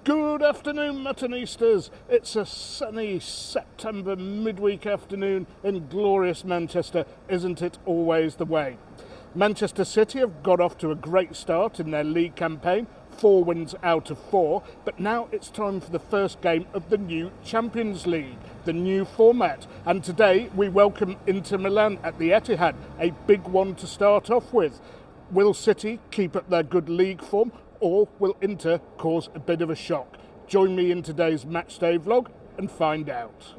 Good afternoon, Muttonistas. It's a sunny September midweek afternoon in glorious Manchester. Isn't it always the way? Manchester City have got off to a great start in their league campaign, 4 wins out of 4, but now it's time for the first game of the new Champions League, the new format. And today we welcome Inter Milan at the Etihad, a big one to start off with. Will City keep up their good league form, or will Inter cause a bit of a shock? Join me in today's Matchday vlog and find out.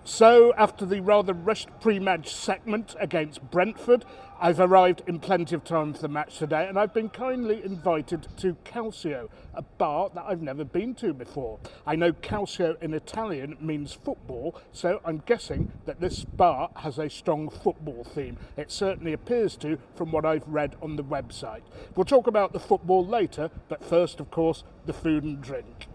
So, after the rather rushed pre-match segment against Brentford, I've arrived in plenty of time for the match today, and I've been kindly invited to Calcio, a bar that I've never been to before. I know Calcio in Italian means football, so I'm guessing that this bar has a strong football theme. It certainly appears to, from what I've read on the website. We'll talk about the football later, but first, of course, the food and drink.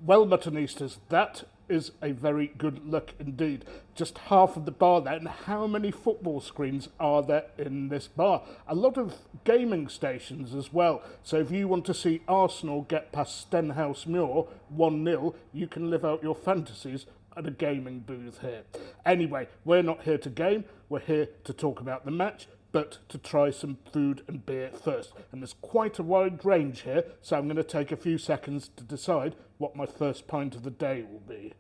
Well, Muttonistas, that is a very good look indeed. Just half of the bar there, and how many football screens are there in this bar? A lot of gaming stations as well. So if you want to see Arsenal get past Stenhousemuir 1-0, you can live out your fantasies at a gaming booth here. Anyway, we're not here to game, we're here to talk about the match, but to try some food and beer first. And there's quite a wide range here, so I'm going to take a few seconds to decide what my first pint of the day will be.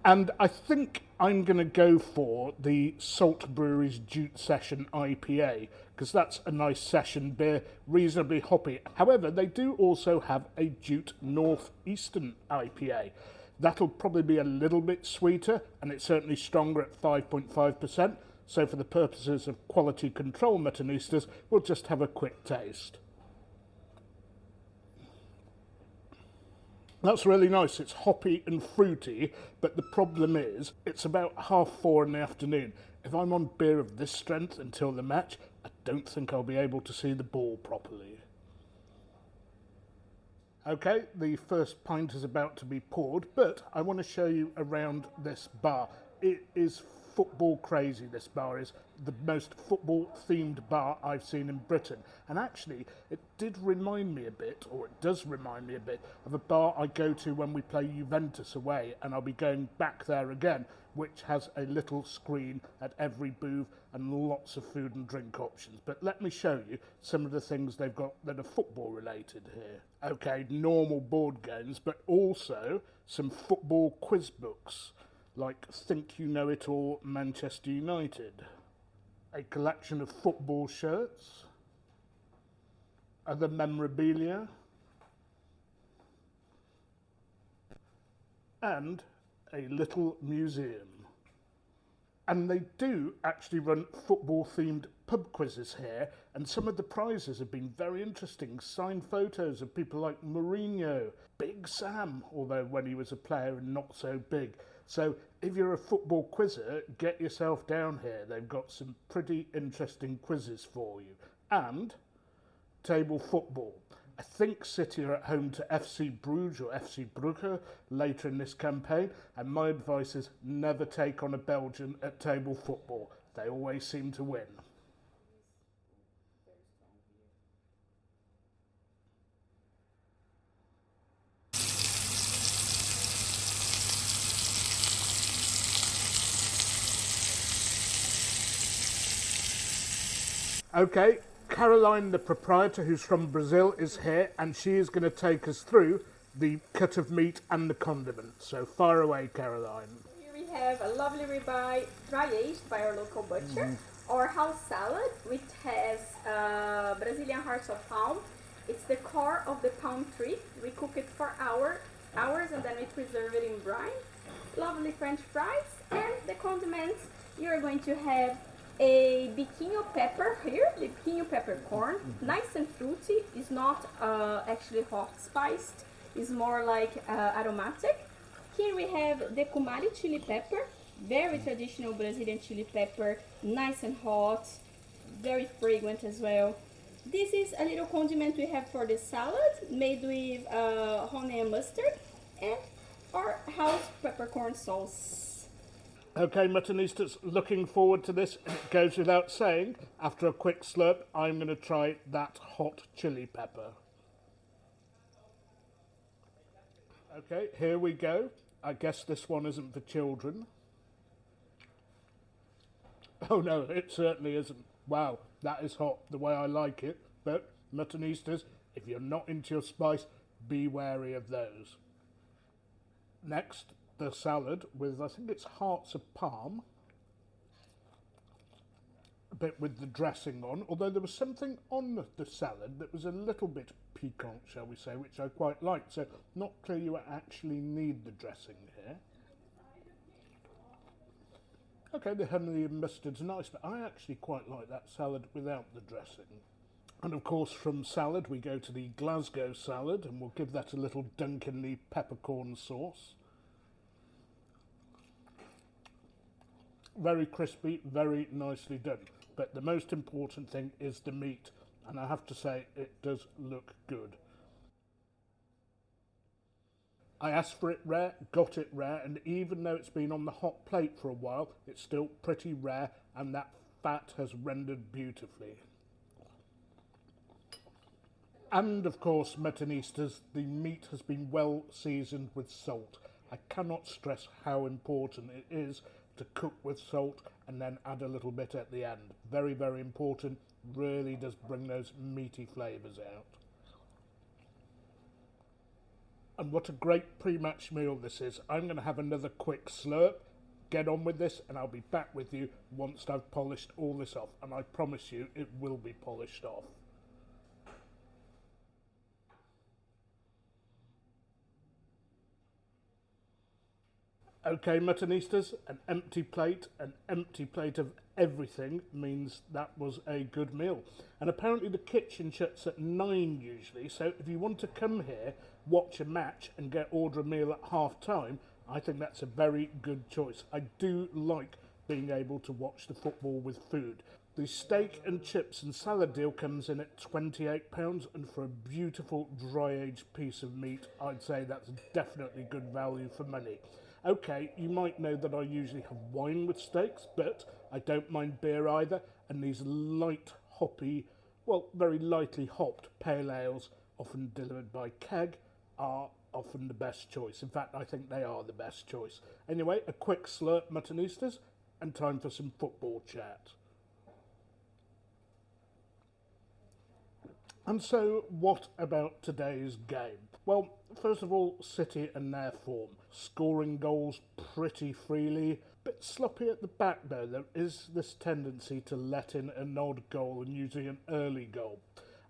And I think I'm going to go for the Salt Brewery's Jute Session IPA, because that's a nice session beer, reasonably hoppy. However, they do also have a Jute Northeastern IPA. That'll probably be a little bit sweeter, and it's certainly stronger at 5.5%. So for the purposes of quality control, Muttonistas, we'll just have a quick taste. That's really nice. It's hoppy and fruity, but the problem is it's about 4:30 in the afternoon. If I'm on beer of this strength until the match, I don't think I'll be able to see the ball properly. Okay, the first pint is about to be poured, but I want to show you around this bar. It is football crazy, this bar is. The most football themed bar I've seen in Britain. And actually, it did remind me a bit, or it does remind me a bit, of a bar I go to when we play Juventus away, and I'll be going back there again, which has a little screen at every booth and lots of food and drink options. But let me show you some of the things they've got that are football related here. Okay, normal board games, but also some football quiz books, like Think You Know It All Manchester United, a collection of football shirts, other memorabilia, and a little museum. And they do actually run football-themed pub quizzes here, and some of the prizes have been very interesting. Signed photos of people like Mourinho, Big Sam, although when he was a player and not so big. So if you're a football quizzer, get yourself down here. They've got some pretty interesting quizzes for you. And table football. I think City are at home to FC Bruges or FC Brugge later in this campaign, and my advice is never take on a Belgian at table football. They always seem to win. Okay, Caroline, the proprietor, who's from Brazil, is here, and she is going to take us through the cut of meat and the condiments. So fire away, Caroline. Here we have a lovely ribeye, dry aged by our local butcher, or house salad, which has Brazilian hearts of palm. It's the core of the palm tree. We cook it for hours, and then we preserve it in brine. Lovely French fries, and the condiments. You're going to have a biquinho pepper here, the biquinho peppercorn, nice and fruity. It's not actually hot spiced. It's more like aromatic. Here we have the cumari chili pepper, very traditional Brazilian chili pepper, nice and hot, very fragrant as well. This is a little condiment we have for the salad, made with honey and mustard, and our house peppercorn sauce. Okay, Muttonistas, looking forward to this. And it goes without saying, after a quick slurp, I'm going to try that hot chili pepper. Okay, here we go. I guess this one isn't for children. Oh no, it certainly isn't. Wow, that is hot, the way I like it. But, Muttonistas, if you're not into your spice, be wary of those. Next, the salad with, I think it's hearts of palm. A bit with the dressing on, although there was something on the salad that was a little bit piquant, shall we say, which I quite liked. So, not clear you actually need the dressing here. Okay, the honey and mustard's nice, but I actually quite like that salad without the dressing. And of course, from salad, we go to the Glasgow salad, and we'll give that a little dunk in the peppercorn sauce. Very crispy, very nicely done. But the most important thing is the meat, and I have to say, it does look good. I asked for it rare, got it rare, and even though it's been on the hot plate for a while, it's still pretty rare, and that fat has rendered beautifully. And of course, Muttonistas, the meat has been well seasoned with salt. I cannot stress how important it is to cook with salt and then add a little bit at the end. Very, very important. Really does bring those meaty flavours out. And what a great pre-match meal this is. I'm going to have another quick slurp, get on with this, and I'll be back with you once I've polished all this off. And I promise you, it will be polished off. Okay, Muttonistas, an empty plate of everything means that was a good meal. And apparently the kitchen shuts at 9 usually, so if you want to come here, watch a match and order a meal at half time, I think that's a very good choice. I do like being able to watch the football with food. The steak and chips and salad deal comes in at £28, and for a beautiful dry-aged piece of meat, I'd say that's definitely good value for money. Okay, you might know that I usually have wine with steaks, but I don't mind beer either, and these light hoppy, well, very lightly hopped pale ales, often delivered by keg, are often the best choice. In fact, I think they are the best choice. Anyway, a quick slurp, Muttonistas, and time for some football chat. And so, what about today's game? Well, first of all, City and their form. Scoring goals pretty freely. Bit sloppy at the back though. There is this tendency to let in an odd goal and usually an early goal.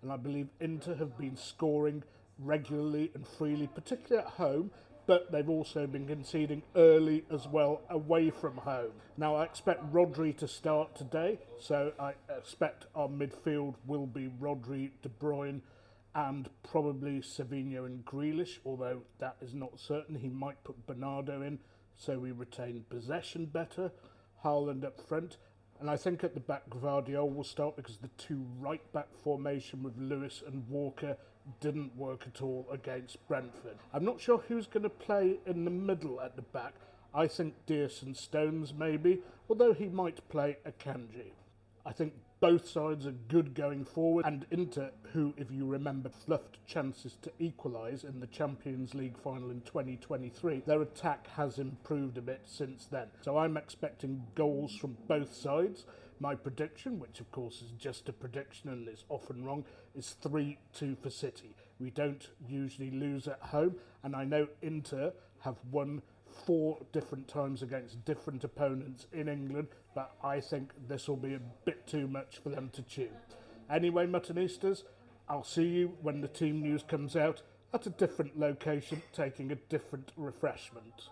And I believe Inter have been scoring regularly and freely, particularly at home, but they've also been conceding early as well away from home. Now, I expect Rodri to start today, so I expect our midfield will be Rodri, De Bruyne, and probably Savinho and Grealish, although that is not certain. He might put Bernardo in, so we retain possession better. Haaland up front, and I think at the back Gvardiol will start because the two right-back formation with Lewis and Walker didn't work at all against Brentford. I'm not sure who's going to play in the middle at the back. I think Dearson Stones maybe, although he might play Akanji. I think both sides are good going forward, and Inter, who, if you remember, fluffed chances to equalise in the Champions League final in 2023, their attack has improved a bit since then. So I'm expecting goals from both sides, My prediction, which of course is just a prediction and is often wrong, is 3-2 for City. We don't usually lose at home, and I know Inter have won 4 different times against different opponents in England, but I think this will be a bit too much for them to chew. Anyway, Muttonistas, I'll see you when the team news comes out at a different location, taking a different refreshment.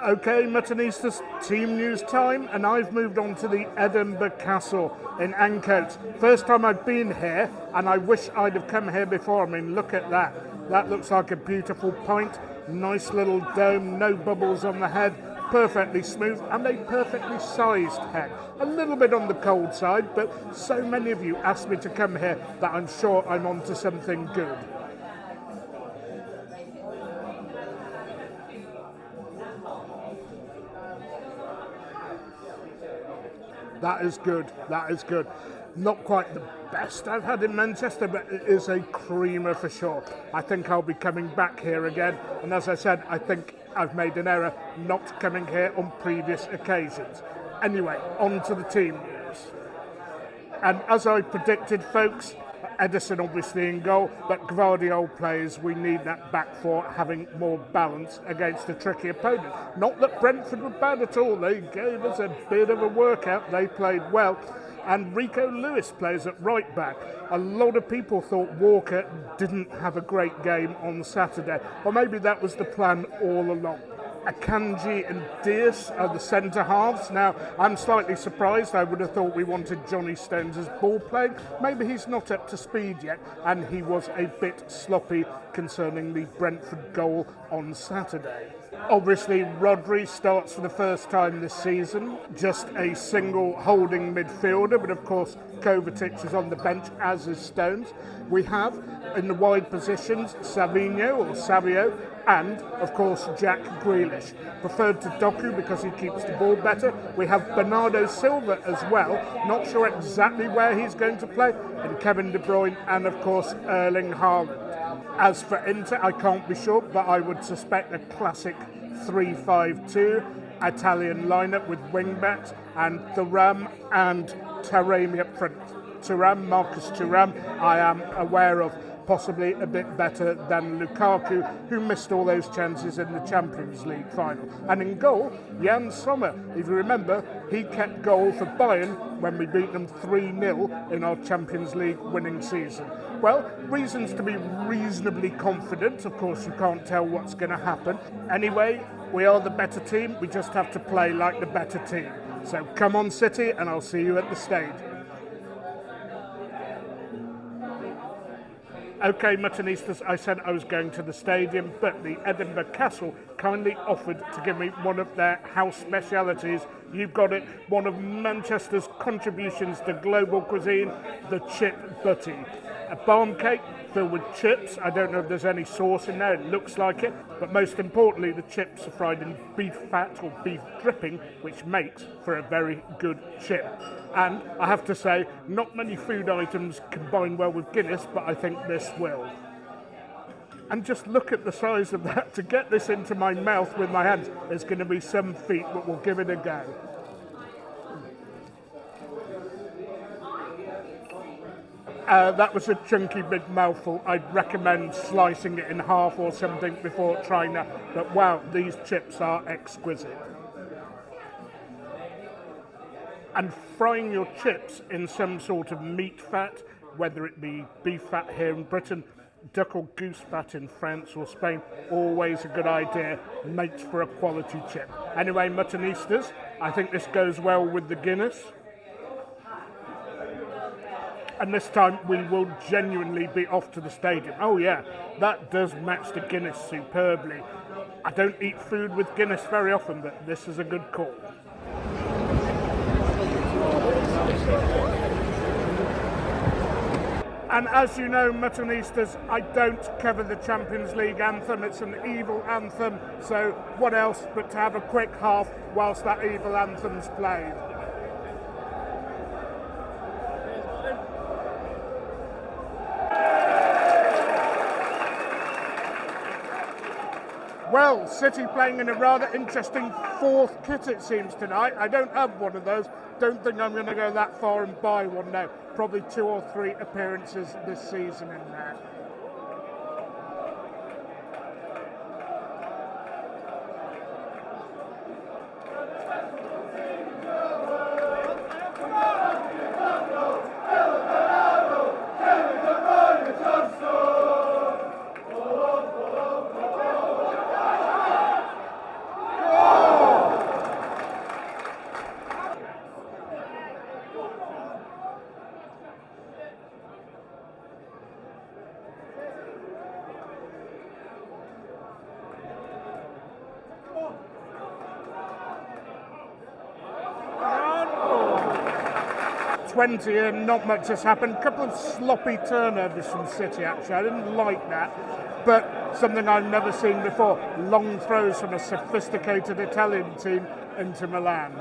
Okay, Muttonistas, team news time, and I've moved on to the Edinburgh Castle in Ancoats. First time I've been here, and I wish I'd have come here before. I mean, look at that. That looks like a beautiful pint. Nice little dome, no bubbles on the head, perfectly smooth, and a perfectly sized head. A little bit on the cold side, but so many of you asked me to come here that I'm sure I'm onto something good. That is good, that is good. Not quite the best I've had in Manchester, but it is a creamer for sure. I think I'll be coming back here again, and as I said, I think I've made an error not coming here on previous occasions. Anyway, on to the team news. And as I predicted, folks, Edison obviously in goal, but Guardiola plays, we need that back four having more balance against a tricky opponent. Not that Brentford were bad at all, they gave us a bit of a workout, they played well. And Rico Lewis plays at right back. A lot of people thought Walker didn't have a great game on Saturday, or maybe that was the plan all along. Akanji and Diaz are the centre halves. Now, I'm slightly surprised. I would have thought we wanted Johnny Stones as ball playing. Maybe he's not up to speed yet, and he was a bit sloppy concerning the Brentford goal on Saturday. Obviously, Rodri starts for the first time this season, just a single holding midfielder, but of course Kovacic is on the bench, as is Stones. We have, in the wide positions, Savio, and, of course, Jack Grealish. Preferred to Doku because he keeps the ball better. We have Bernardo Silva as well, not sure exactly where he's going to play, and Kevin De Bruyne, and, of course, Erling Haaland. As for Inter, I can't be sure, but I would suspect a classic 3-5-2 Italian lineup with wing-backs and Thuram and Taremi up front. Marcus Thuram, I am aware of, possibly a bit better than Lukaku, who missed all those chances in the Champions League final. And in goal, Jan Sommer. If you remember, he kept goal for Bayern when we beat them 3-0 in our Champions League winning season. Well, reasons to be reasonably confident. Of course, you can't tell what's going to happen. Anyway, we are the better team. We just have to play like the better team. So come on, City, and I'll see you at the stage. Okay, Muttonistas, I said I was going to the stadium, but the Edinburgh Castle kindly offered to give me one of their house specialities. You've got it, one of Manchester's contributions to global cuisine, the chip butty. A barm cake filled with chips. I don't know if there's any sauce in there, it looks like it, but most importantly, the chips are fried in beef fat or beef dripping, which makes for a very good chip. And I have to say, not many food items combine well with Guinness, but I think this will. And just look at the size of that. To get this into my mouth with my hands, there's going to be some feat, but we'll give it a go. That was a chunky big mouthful. I'd recommend slicing it in half or something before trying that. But wow, these chips are exquisite. And frying your chips in some sort of meat fat, whether it be beef fat here in Britain, duck or goose fat in France or Spain, always a good idea, makes for a quality chip. Anyway, Muttonistas, I think this goes well with the Guinness. And this time we will genuinely be off to the stadium. Oh yeah, that does match the Guinness superbly. I don't eat food with Guinness very often, but this is a good call. And as you know, Muttonistas, I don't cover the Champions League anthem. It's an evil anthem, so what else but to have a quick half whilst that evil anthem's played. Well, City playing in a rather interesting fourth kit it seems tonight. I don't have one of those. Don't think I'm going to go that far and buy one now. Probably 2 or 3 appearances this season in there. And not much has happened. A couple of sloppy turnovers from City actually. I didn't like that, but something I've never seen before. Long throws from a sophisticated Italian team, Inter Milan.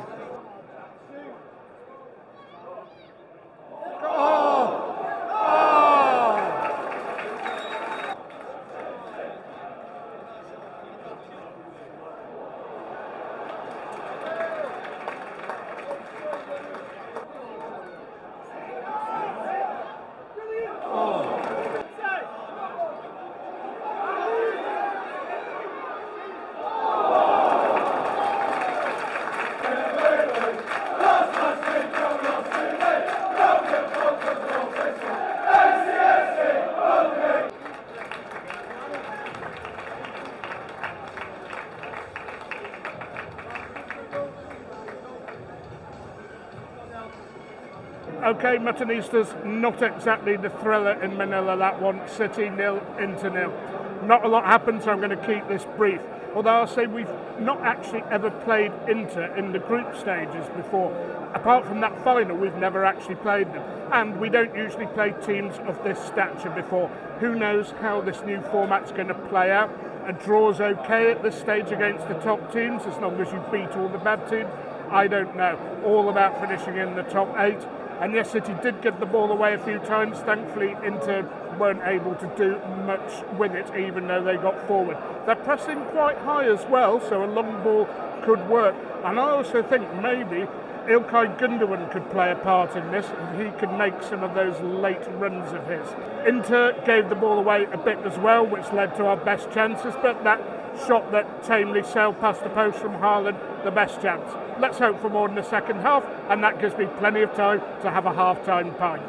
Okay, Matanistas, not exactly the thriller in Manila, that one. City 0, Inter 0. Not a lot happened, so I'm going to keep this brief. Although I'll say we've not actually ever played Inter in the group stages before. Apart from that final, we've never actually played them. And we don't usually play teams of this stature before. Who knows how this new format's going to play out. A draw's okay at this stage against the top teams, as long as you beat all the bad teams. I don't know. All about finishing in the top 8. And yes, City did give the ball away a few times. Thankfully, Inter weren't able to do much with it, even though they got forward. They're pressing quite high as well, so a long ball could work. And I also think maybe Ilkay Gundogan could play a part in this. He could make some of those late runs of his. Inter gave the ball away a bit as well, which led to our best chances, but that shot that tamely sailed past the post from Haaland, the best chance. Let's hope for more in the second half, and that gives me plenty of time to have a half-time pint.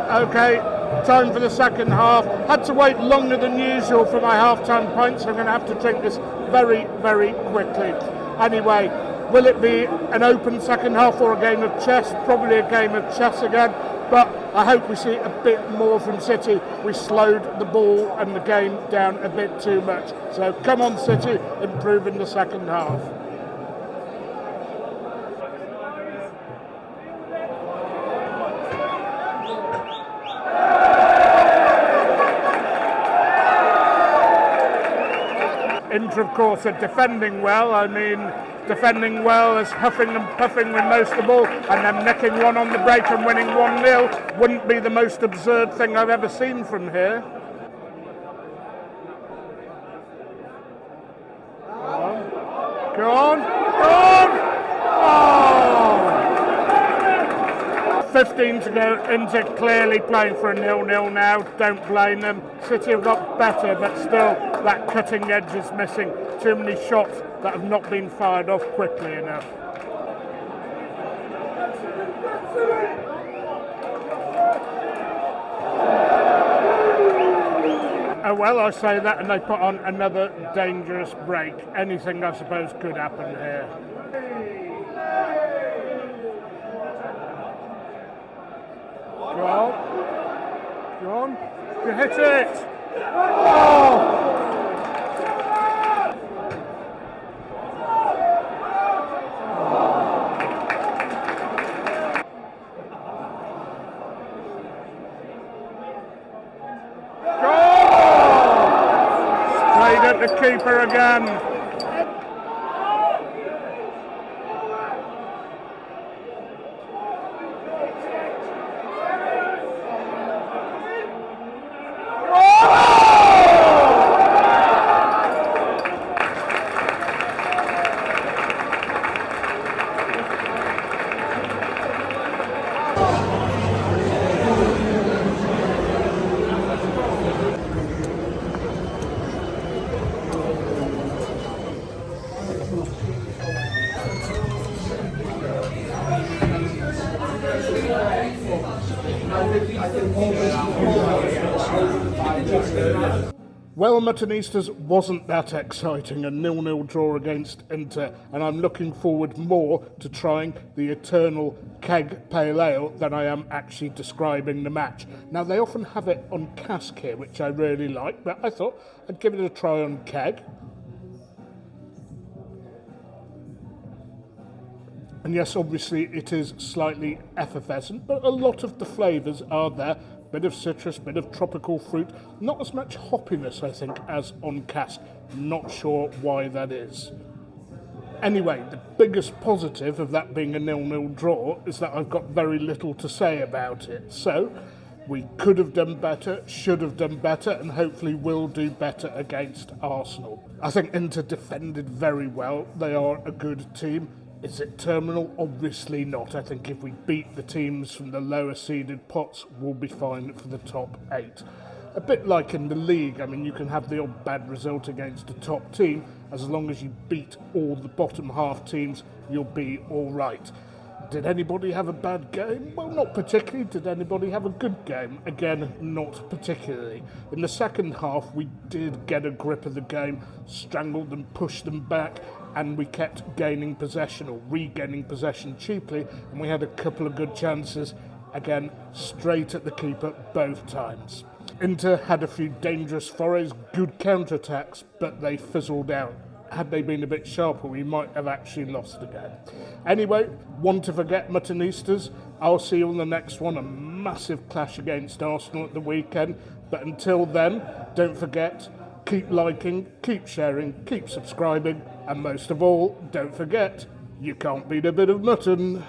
Okay, time for the second half. Had to wait longer than usual for my half-time pint, so I'm going to have to drink this very, very quickly. Anyway, will it be an open second half or a game of chess? Probably a game of chess again, but I hope we see a bit more from City. We slowed the ball and the game down a bit too much. So come on City, improve in the second half. Inter, of course, are defending well. I mean, defending well as huffing and puffing with most of the ball, and then nicking one on the break and winning 1-0 wouldn't be the most absurd thing I've ever seen from here. Go on, go on! Oh! 15 to go. Inter clearly playing for a 0-0 now. Don't blame them. City have got better, but still that cutting edge is missing. Too many shots that have not been fired off quickly enough. Oh well, I say that and they put on another dangerous break. Anything, I suppose, could happen here. Go on. Go on. You hit it! Oh! At the keeper again. Well, Muttonistas wasn't that exciting, a 0-0 draw against Inter, and I'm looking forward more to trying the eternal keg pale ale than I am actually describing the match. Now, they often have it on cask here, which I really like, but I thought I'd give it a try on keg. And yes, obviously it is slightly effervescent, but a lot of the flavours are there. Bit of citrus, bit of tropical fruit. Not as much hoppiness, I think, as on cask. Not sure why that is. Anyway, the biggest positive of that being a 0-0 draw is that I've got very little to say about it. So, we could have done better, should have done better, and hopefully will do better against Arsenal. I think Inter defended very well. They are a good team. Is it terminal? Obviously not. I think if we beat the teams from the lower seeded pots, we'll be fine for the top 8. A bit like in the league, I mean, you can have the odd bad result against a top team. As long as you beat all the bottom half teams, you'll be all right. Did anybody have a bad game? Well, not particularly. Did anybody have a good game? Again, not particularly. In the second half, we did get a grip of the game, strangled them, pushed them back, and we kept gaining possession or regaining possession cheaply, and we had a couple of good chances, again, straight at the keeper both times. Inter had a few dangerous forays, good counter-attacks, but they fizzled out. Had they been a bit sharper, we might have actually lost again. Anyway, one to forget, Muttonistas. I'll see you on the next one, a massive clash against Arsenal at the weekend. But until then, don't forget, keep liking, keep sharing, keep subscribing, and most of all, don't forget, you can't beat a bit of mutton.